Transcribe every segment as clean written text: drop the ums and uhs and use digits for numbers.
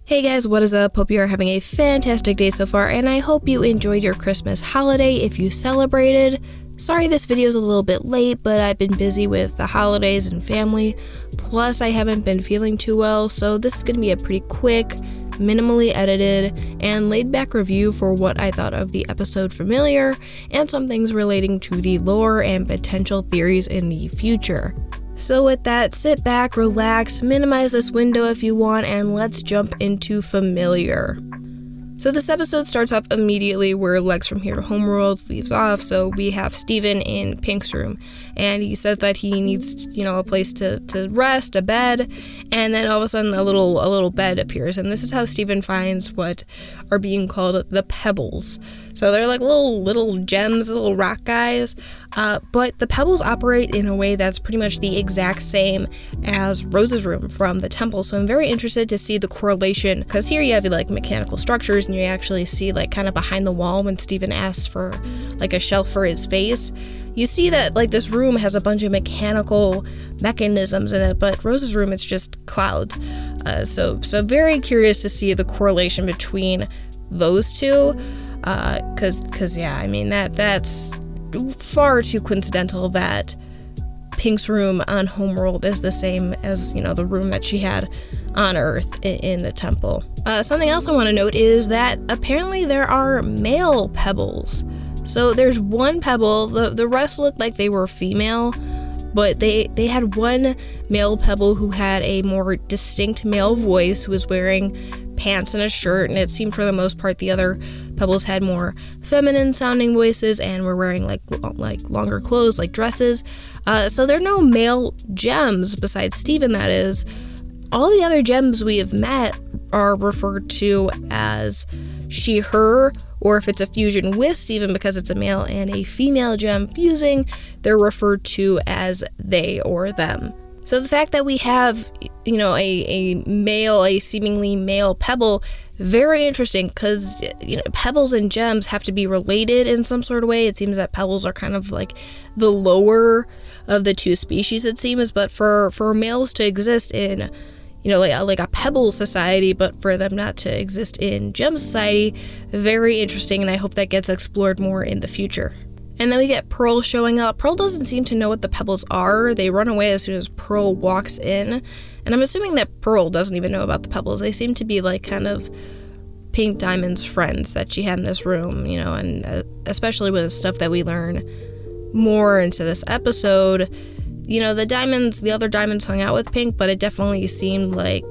Hey guys, what is up? Hope you are having a fantastic day so far, and I hope you enjoyed your Christmas holiday if you celebrated. Sorry this video is a little bit late, but I've been busy with the holidays and family, plus I haven't been feeling too well, so this is going to be a pretty quick, minimally edited, and laid-back review for what I thought of the episode Familiar, and some things relating to the lore and potential theories in the future. So with that, sit back, relax, minimize this window if you want, and let's jump into Familiar. So this episode starts off immediately where Lex from Here to Homeworld leaves off, so we have Steven in Pink's room, and he says that he needs, a place to rest, a bed, and then all of a sudden a little bed appears, and this is how Steven finds what are being called the pebbles. So they're like little gems, little rock guys, but the pebbles operate in a way that's pretty much the exact same as Rose's room from the temple, so I'm very interested to see the correlation, because here you have like mechanical structures, and you actually see like kind of behind the wall when Steven asks for like a shelf for his face, you see that like this room has a bunch of mechanical mechanisms in it, but Rose's room it's just clouds. So very curious to see the correlation between those two, because yeah, I mean that's far too coincidental that Pink's room on Homeworld is the same as the room that she had on Earth in the temple. Something else I want to note is that apparently there are male pebbles. So there's one pebble, the rest looked like they were female, but they had one male pebble who had a more distinct male voice, who was wearing pants and a shirt, and it seemed for the most part the other pebbles had more feminine sounding voices and were wearing like longer clothes, like dresses. So there are no male gems besides Steven, that is. All the other gems we have met are referred to as she, her, or if it's a fusion with Steven because it's a male and a female gem fusing, they're referred to as they or them. So the fact that we have, a seemingly male pebble, very interesting, because, pebbles and gems have to be related in some sort of way. It seems that pebbles are kind of like the lower of the two species, it seems, but for males to exist in like a pebble society, but for them not to exist in gem society, very interesting, and I hope that gets explored more in the future. And then we get Pearl showing up. Pearl doesn't seem to know what the pebbles are. They run away as soon as Pearl walks in, and I'm assuming that Pearl doesn't even know about the pebbles. They seem to be like kind of Pink Diamond's friends that she had in this room, and especially with the stuff that we learn more into this episode. The other diamonds hung out with Pink, but it definitely seemed like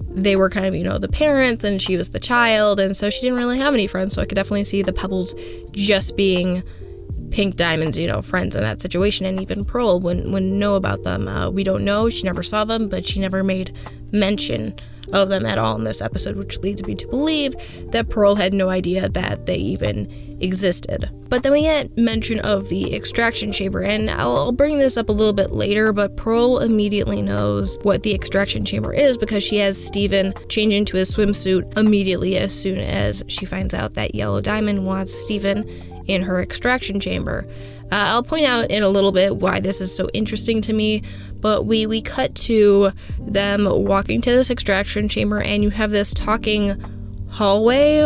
they were kind of, the parents, and she was the child, and so she didn't really have any friends, so I could definitely see the pebbles just being Pink Diamond's, friends in that situation, and even Pearl wouldn't know about them. We don't know, she never saw them, but she never made mention of them at all in this episode, which leads me to believe that Pearl had no idea that they even existed. But then we get mention of the extraction chamber, and I'll bring this up a little bit later, but Pearl immediately knows what the extraction chamber is because she has Steven change into his swimsuit immediately as soon as she finds out that Yellow Diamond wants Steven in her extraction chamber. I'll point out in a little bit why this is so interesting to me, but we cut to them walking to this extraction chamber, and you have this talking hallway.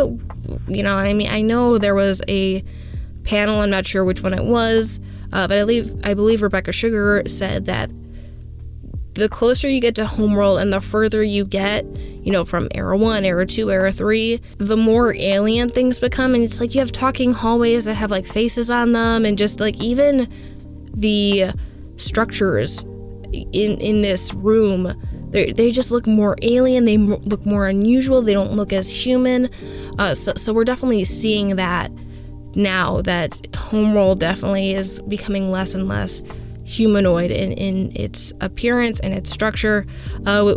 I know there was a panel, I'm not sure which one it was, but I believe Rebecca Sugar said that the closer you get to Homeworld and the further you get, from Era 1, Era 2, Era 3, the more alien things become, and it's like you have talking hallways that have like faces on them, and just like even the structures in this room, they just look more alien, they look more unusual, they don't look as human, so we're definitely seeing that now, that Homeworld definitely is becoming less and less humanoid in its appearance and its structure,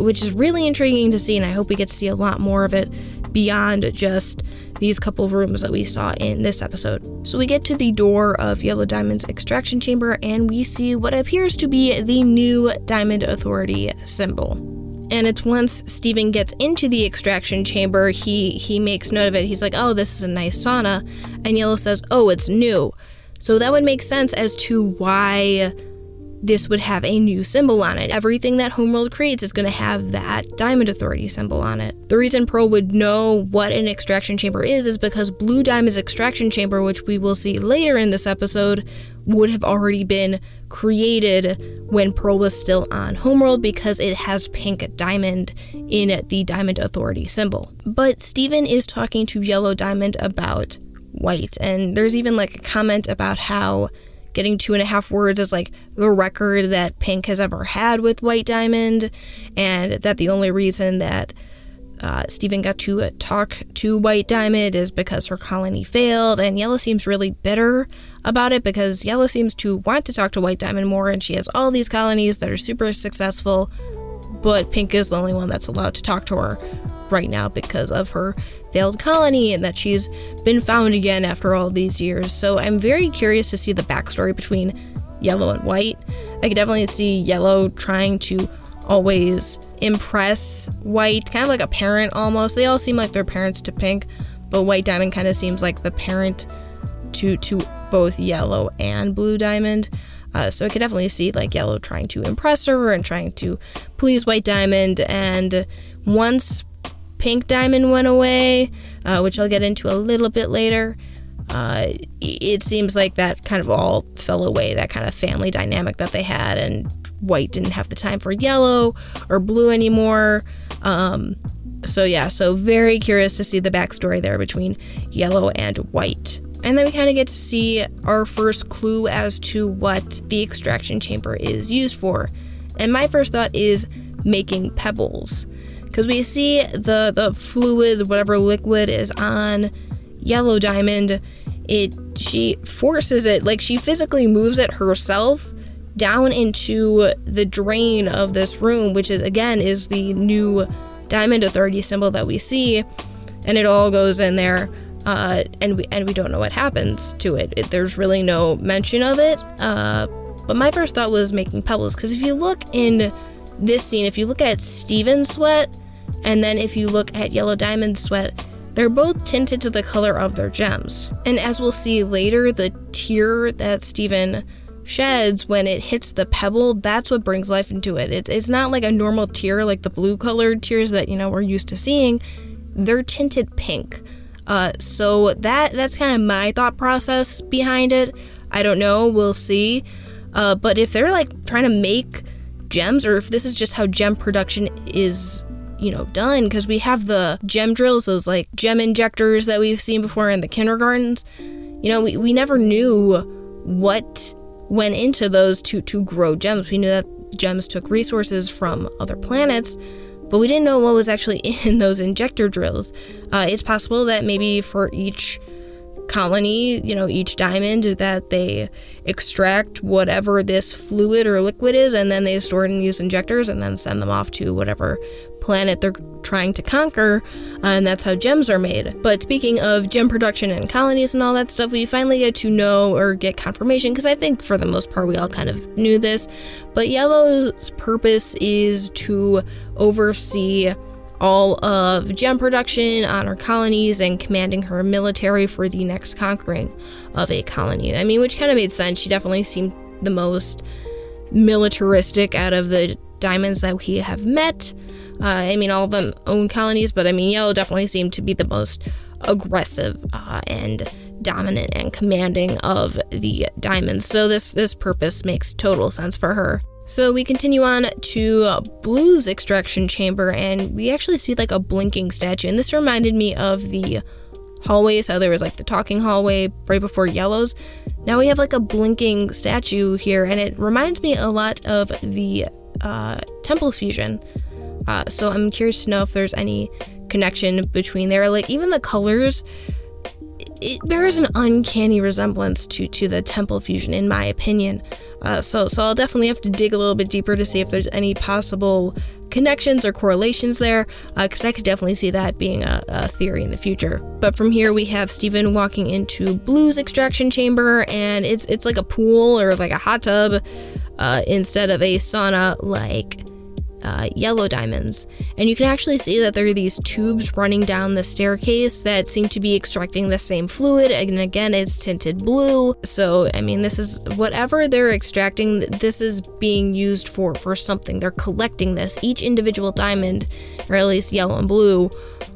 which is really intriguing to see, and I hope we get to see a lot more of it beyond just these couple of rooms that we saw in this episode. So we get to the door of Yellow Diamond's extraction chamber, and we see what appears to be the new Diamond Authority symbol. And it's once Steven gets into the extraction chamber, he makes note of it. He's like, oh, this is a nice sauna, and Yellow says, oh, it's new. So that would make sense as to why this would have a new symbol on it. Everything that Homeworld creates is going to have that Diamond Authority symbol on it. The reason Pearl would know what an extraction chamber is because Blue Diamond's extraction chamber, which we will see later in this episode, would have already been created when Pearl was still on Homeworld because it has pink diamond in the Diamond Authority symbol. But Steven is talking to Yellow Diamond about white, and there's even like a comment about how getting 2.5 words is like the record that Pink has ever had with White Diamond, and that the only reason that Steven got to talk to White Diamond is because her colony failed, and Yellow seems really bitter about it because Yellow seems to want to talk to White Diamond more, and she has all these colonies that are super successful, but Pink is the only one that's allowed to talk to her right now because of her failed colony and that she's been found again after all these years. So I'm very curious to see the backstory between Yellow and White. I could definitely see Yellow trying to always impress White, kind of like a parent almost. They all seem like they're parents to Pink, but White Diamond kind of seems like the parent to both Yellow and Blue Diamond. So I could definitely see like Yellow trying to impress her and trying to please White Diamond. And once Pink Diamond went away, which I'll get into a little bit later, it seems like that kind of all fell away, that kind of family dynamic that they had, and White didn't have the time for Yellow or Blue anymore. So very curious to see the backstory there between Yellow and White. And then we kind of get to see our first clue as to what the extraction chamber is used for. And my first thought is making pebbles, because we see the fluid, whatever liquid is on Yellow Diamond, she forces it, like she physically moves it herself down into the drain of this room, which is the new Diamond Authority symbol that we see, and it all goes in there, and we don't know what happens to it. There's really no mention of it, but my first thought was making pebbles, because if you look in this scene, if you look at Steven's sweat, and then if you look at Yellow Diamond's sweat, they're both tinted to the color of their gems. And as we'll see later, the tear that Steven sheds when it hits the pebble, that's what brings life into it. It's not like a normal tear, like the blue colored tears that, we're used to seeing. They're tinted pink. So that's kind of my thought process behind it. I don't know, we'll see. But if they're like trying to make gems, or if this is just how gem production is done, because we have the gem drills, those like gem injectors that we've seen before in the kindergartens. We never knew what went into those to grow gems. We knew that gems took resources from other planets, but we didn't know what was actually in those injector drills. It's possible that maybe for each colony, each diamond, that they extract whatever this fluid or liquid is, and then they store it in these injectors and then send them off to whatever planet they're trying to conquer, and that's how gems are made. But speaking of gem production and colonies and all that stuff, we finally get to know or get confirmation, because I think for the most part we all kind of knew this, but Yellow's purpose is to oversee all of gem production on her colonies and commanding her military for the next conquering of a colony. I mean, which kind of made sense. She definitely seemed the most militaristic out of the diamonds that we have met. All of them own colonies, but Yellow definitely seemed to be the most aggressive and dominant and commanding of the diamonds. So this purpose makes total sense for her. So we continue on to Blue's extraction chamber, and we actually see like a blinking statue, and this reminded me of the hallways, how there was like the talking hallway right before Yellow's. Now we have like a blinking statue here, and it reminds me a lot of the temple fusion. So I'm curious to know if there's any connection between there. Like even the colors, it bears an uncanny resemblance to the temple fusion, in my opinion. So I'll definitely have to dig a little bit deeper to see if there's any possible connections or correlations there, because I could definitely see that being a theory in the future. But from here we have Steven walking into Blue's extraction chamber, and it's like a pool or like a hot tub instead of a sauna like yellow diamonds. And you can actually see that there are these tubes running down the staircase that seem to be extracting the same fluid, and again, it's tinted blue. So, I mean, this is whatever they're extracting, this is being used for something. They're collecting this. Each individual diamond, or at least yellow and blue,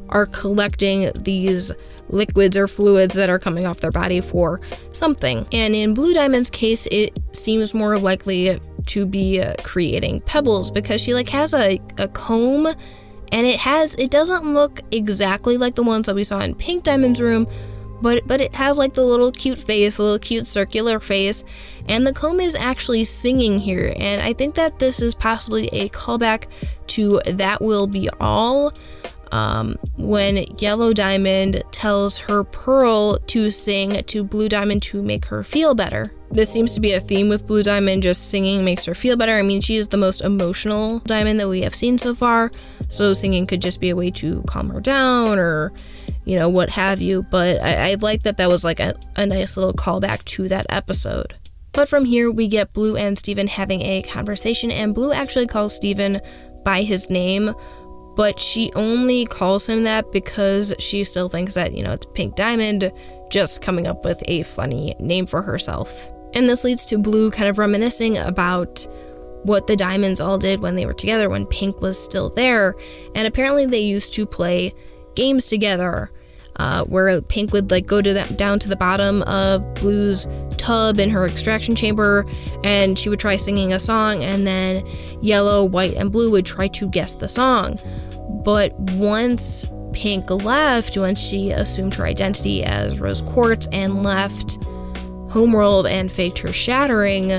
are collecting these liquids or fluids that are coming off their body for something. And in Blue Diamond's case, it seems more likely to be creating pebbles, because she has a comb, and it doesn't look exactly like the ones that we saw in Pink Diamond's room, but it has the little cute face, a little cute circular face, and the comb is actually singing here. And I think that this is possibly a callback to That Will Be All, when Yellow Diamond tells her Pearl to sing to Blue Diamond to make her feel better. This seems to be a theme with Blue Diamond, just singing makes her feel better. I mean, she is the most emotional diamond that we have seen so far, so singing could just be a way to calm her down, or what have you. But I like that was a nice little callback to that episode. But from here, we get Blue and Steven having a conversation, and Blue actually calls Steven by his name, but she only calls him that because she still thinks that, it's Pink Diamond just coming up with a funny name for herself. And this leads to Blue kind of reminiscing about what the diamonds all did when they were together, when Pink was still there. And apparently they used to play games together, where Pink would go down to the bottom of Blue's tub in her extraction chamber, and she would try singing a song, and then Yellow, White, and Blue would try to guess the song. But once Pink left, when she assumed her identity as Rose Quartz and left Homeworld and faked her shattering,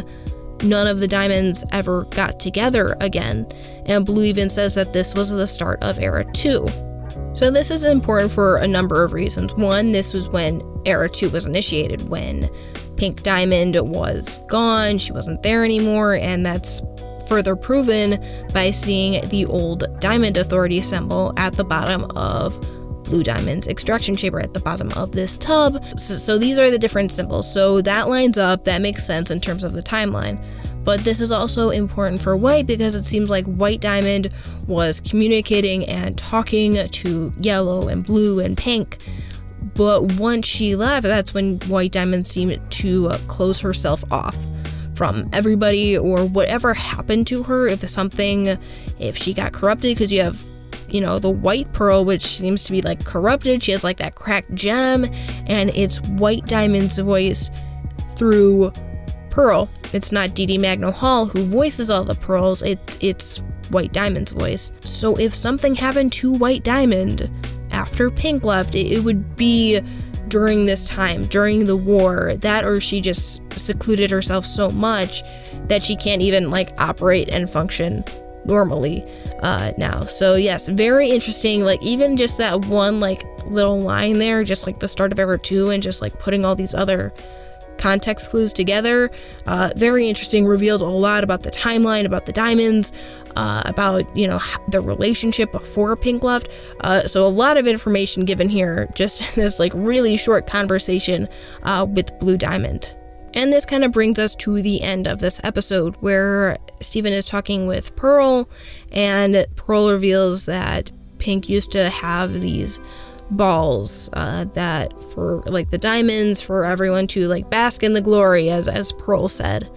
none of the diamonds ever got together again. And Blue even says that this was the start of Era 2. So this is important for a number of reasons. One, this was when Era 2 was initiated, when Pink Diamond was gone, she wasn't there anymore, and that's further proven by seeing the old Diamond Authority symbol at the bottom of Blue Diamond's extraction chamber, at the bottom of this tub. So these are the different symbols. So that lines up, that makes sense in terms of the timeline. But this is also important for White, because it seems like White Diamond was communicating and talking to Yellow and Blue and Pink. But once she left, that's when White Diamond seemed to close herself off from everybody, or whatever happened to her, if she got corrupted, because you have, the White Pearl, which seems to be corrupted. She has that cracked gem, and it's White Diamond's voice through Pearl. It's not Dee Dee Magno Hall who voices all the pearls, it's White Diamond's voice. So if something happened to White Diamond after Pink left, it would be during this time, during the war, that, or she just secluded herself so much that she can't even operate and function normally now. So yes, very interesting. Even just that one little line there, just the start of Era 2, and just putting all these other context clues together, very interesting, revealed a lot about the timeline, about the diamonds, about the relationship before Pink left, so a lot of information given here just in this really short conversation with Blue Diamond. And this kind of brings us to the end of this episode, where Steven is talking with Pearl, and Pearl reveals that Pink used to have these balls that for the diamonds, for everyone to bask in the glory, as Pearl said.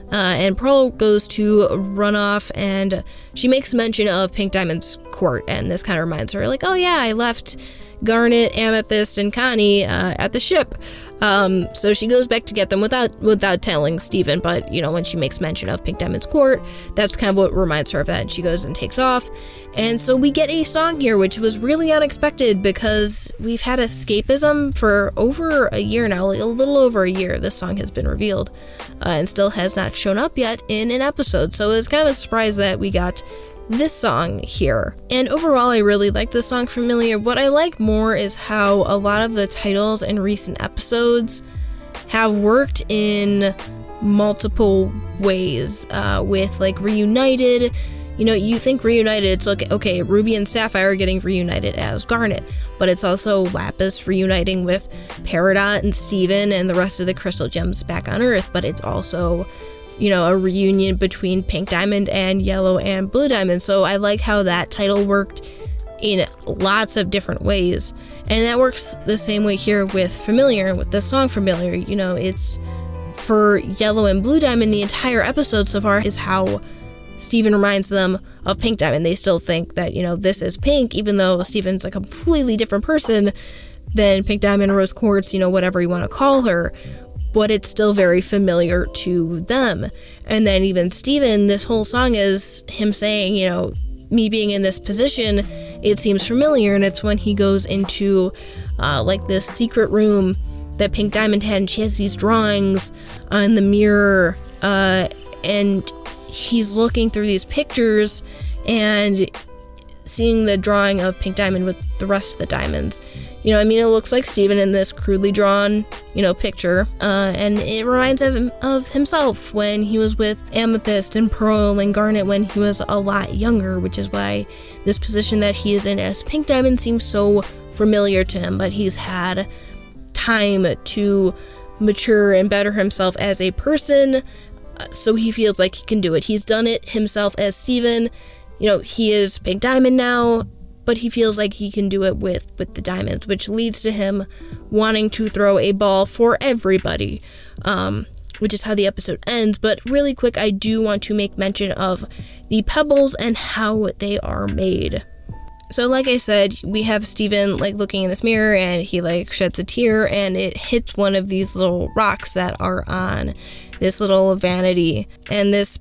And Pearl goes to run off, and she makes mention of Pink Diamond's court, and this kind of reminds her oh yeah, I left Garnet, Amethyst, and Connie at the ship. So she goes back to get them without telling Steven, but when she makes mention of Pink Diamond's court, that's kind of what reminds her of that, and she goes and takes off. And so we get a song here, which was really unexpected, because we've had escapism for over a year now, a little over a year. This song has been revealed, and still has not shown up yet in an episode, so it's kind of a surprise that we got this song here. And overall, I really like this song, Familiar. What I like more is how a lot of the titles in recent episodes have worked in multiple ways, with Reunited. You think Reunited, it's okay, Ruby and Sapphire are getting reunited as Garnet, but it's also Lapis reuniting with Peridot and Steven and the rest of the crystal gems back on Earth, but it's also a reunion between Pink Diamond and Yellow and Blue Diamond. So I like how that title worked in lots of different ways. And that works the same way here with Familiar, with the song Familiar. It's for Yellow and Blue Diamond, the entire episode so far is how Steven reminds them of Pink Diamond. They still think that, this is Pink, even though Steven's a completely different person than Pink Diamond, Rose Quartz, whatever you want to call her. But it's still very familiar to them. And then even Steven, this whole song is him saying, me being in this position, it seems familiar. And it's when he goes into this secret room that Pink Diamond had, and she has these drawings on the mirror, and he's looking through these pictures and seeing the drawing of Pink Diamond with the rest of the diamonds. It looks like Steven in this crudely drawn, picture, and it reminds him of himself when he was with Amethyst and Pearl and Garnet when he was a lot younger, which is why this position that he is in as Pink Diamond seems so familiar to him, but he's had time to mature and better himself as a person, so he feels like he can do it. He's done it himself as Steven. He is Pink Diamond now, but he feels like he can do it with the diamonds, which leads to him wanting to throw a ball for everybody, which is how the episode ends. But really quick, I do want to make mention of the pebbles and how they are made. So like I said, we have Steven looking in this mirror, and he sheds a tear, and it hits one of these little rocks that are on this little vanity, and this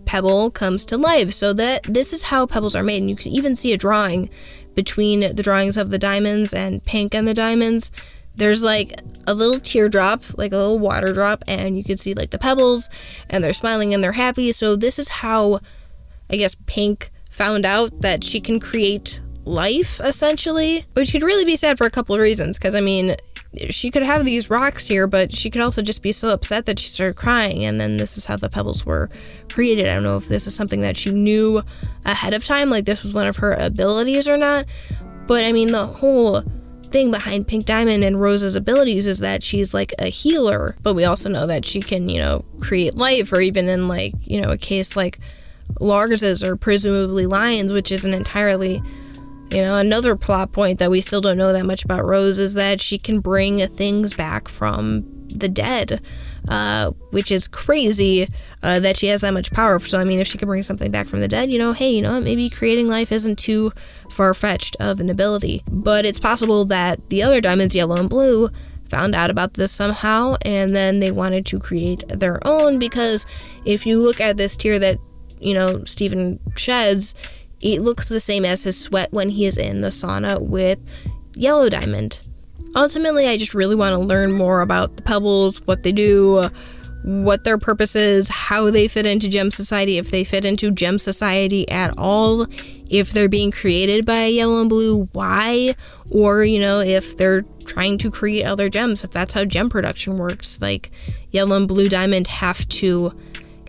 pebble comes to life. So that this is how pebbles are made, and you can even see a drawing between the drawings of the diamonds and Pink and the diamonds. There's a little teardrop, a little water drop, and you can see the pebbles, and they're smiling and they're happy. So this is how, I guess, Pink found out that she can create life, essentially, which could really be sad for a couple of reasons, because she could have these rocks here, but she could also just be so upset that she started crying, and then this is how the pebbles were created. I don't know if this is something that she knew ahead of time, this was one of her abilities or not, but the whole thing behind Pink Diamond and Rose's abilities is that she's a healer, but we also know that she can, create life, or even in a case like Lars's or presumably Lion's, which isn't entirely another plot point that we still don't know that much about Rose, is that she can bring things back from the dead, which is crazy that she has that much power. So, if she can bring something back from the dead, hey, maybe creating life isn't too far-fetched of an ability. But it's possible that the other diamonds, Yellow and Blue, found out about this somehow, and then they wanted to create their own, because if you look at this tear that, Steven sheds, it looks the same as his sweat when he is in the sauna with Yellow Diamond. Ultimately, I just really want to learn more about the pebbles, what they do, what their purpose is, how they fit into Gem Society, if they fit into Gem Society at all, if they're being created by Yellow and Blue, why, or, if they're trying to create other gems, if that's how gem production works. Yellow and Blue Diamond have to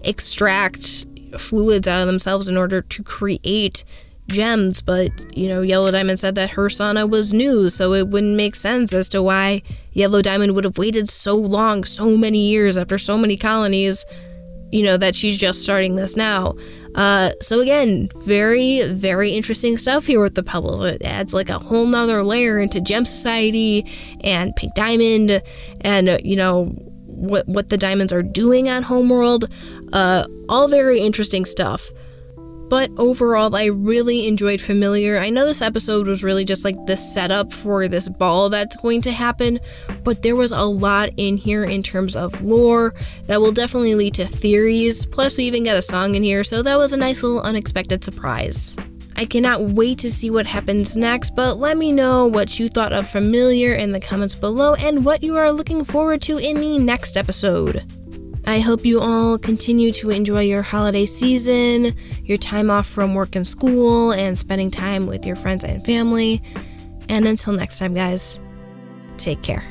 extract fluids out of themselves in order to create gems, but Yellow Diamond said that her sauna was new, so it wouldn't make sense as to why Yellow Diamond would have waited so long, so many years after so many colonies, that she's just starting this now. So again, very, very interesting stuff here with the pebbles. It adds a whole nother layer into Gem Society and Pink Diamond, and what the diamonds are doing on Homeworld. All very interesting stuff. But overall, I really enjoyed Familiar. I know this episode was really just the setup for this ball that's going to happen, but there was a lot in here in terms of lore that will definitely lead to theories. Plus, we even got a song in here, so that was a nice little unexpected surprise. I cannot wait to see what happens next, but let me know what you thought of Familiar in the comments below and what you are looking forward to in the next episode. I hope you all continue to enjoy your holiday season, your time off from work and school, and spending time with your friends and family. And until next time, guys, take care.